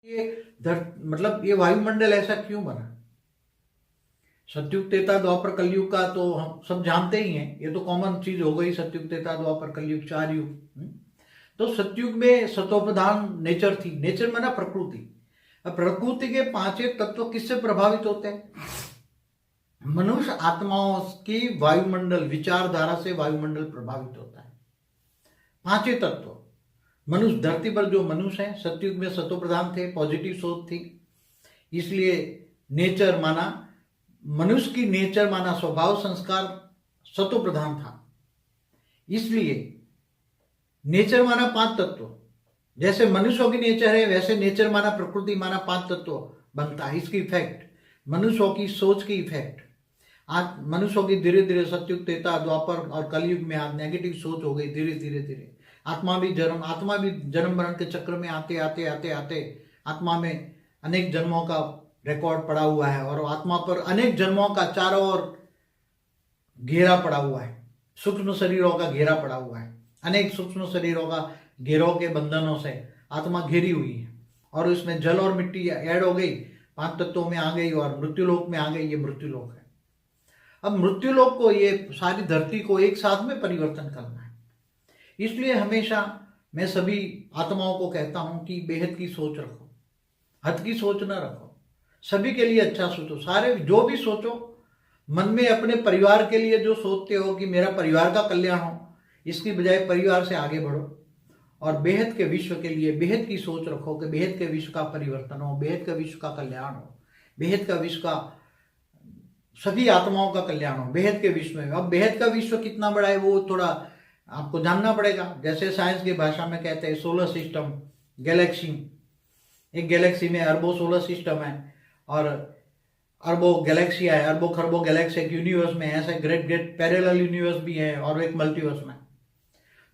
मतलब ये वायुमंडल ऐसा क्यों बना? सतयुग त्रेता द्वापर कलयुग का तो हम सब जानते ही हैं, ये तो कॉमन चीज हो गई। सतयुग त्रेता द्वापर कलयुग 4 युग। तो सतयुग में सतोप्रधान नेचर थी। नेचर माना प्रकृति। अब प्रकृति के पांचों तत्व किससे प्रभावित होते हैं? मनुष्य आत्माओं की वायुमंडल विचारधारा से वायुमंडल प्रभावित होता है। पांचों तत्व मनुष्य, धरती पर जो मनुष्य है सतयुग में सतोप्रधान थे, पॉजिटिव सोच थी, इसलिए नेचर माना, मनुष्य की नेचर माना स्वभाव संस्कार सतोप्रधान था। इसलिए नेचर माना 5 तत्व। जैसे मनुष्यों की नेचर है वैसे नेचर माना प्रकृति माना 5 तत्व बनता है। इसकी इफेक्ट मनुष्यों की सोच की इफेक्ट, आज मनुष्यों की धीरे धीरे सतयुग त्रेता द्वापर और कलयुग में आज नेगेटिव सोच हो गई। धीरे धीरे आत्मा भी जन्म मरण के चक्र में आते आते आत्मा में अनेक जन्मों का रिकॉर्ड पड़ा हुआ है और आत्मा पर अनेक जन्मों का चारों ओर घेरा पड़ा हुआ है। सूक्ष्म शरीरों का घेरा पड़ा हुआ है। अनेक सूक्ष्म शरीरों का घेरों के बंधनों से आत्मा घेरी हुई है और उसमें जल और मिट्टी ऐड हो गई, 5 तत्वों में आ गई और मृत्युलोक में आ गई। ये मृत्युलोक है। अब मृत्युलोक को, ये सारी धरती को एक साथ में परिवर्तन करना है। इसलिए हमेशा मैं सभी आत्माओं को कहता हूं कि बेहद की सोच रखो, हद की सोच ना रखो, सभी के लिए अच्छा सोचो। सारे जो भी सोचो मन में अपने परिवार के लिए जो सोचते हो कि मेरा परिवार का कल्याण हो, इसकी बजाय परिवार से आगे बढ़ो और बेहद के विश्व के लिए बेहद की सोच रखो कि बेहद के विश्व का परिवर्तन हो, बेहद का विश्व का कल्याण हो, बेहद का विश्व का सभी आत्माओं का कल्याण हो बेहद के विश्व में। अब बेहद का विश्व कितना बड़ा है वो थोड़ा आपको जानना पड़ेगा। जैसे साइंस की भाषा में कहते हैं सोलर सिस्टम, गैलेक्सी, एक गैलेक्सी में अरबों सोलर सिस्टम है और अरबों गैलेक्सी है, अरबों खरबों गैलेक्सी एक यूनिवर्स में, ऐसे ग्रेट ग्रेट पैरेलल यूनिवर्स भी है और एक मल्टीवर्स में।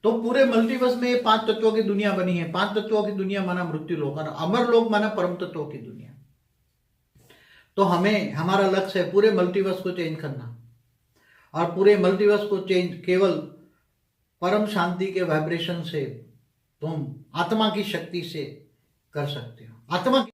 तो पूरे मल्टीवर्स में 5 तत्वों की दुनिया बनी है। 5 तत्वों की दुनिया माना मृत्यु लोक और अमर लोक माना परम तत्वों की दुनिया। तो हमें, हमारा लक्ष्य है पूरे मल्टीवर्स को चेंज करना और पूरे मल्टीवर्स को चेंज केवल परम शांति के वाइब्रेशन से तुम आत्मा की शक्ति से कर सकते हो। आत्मा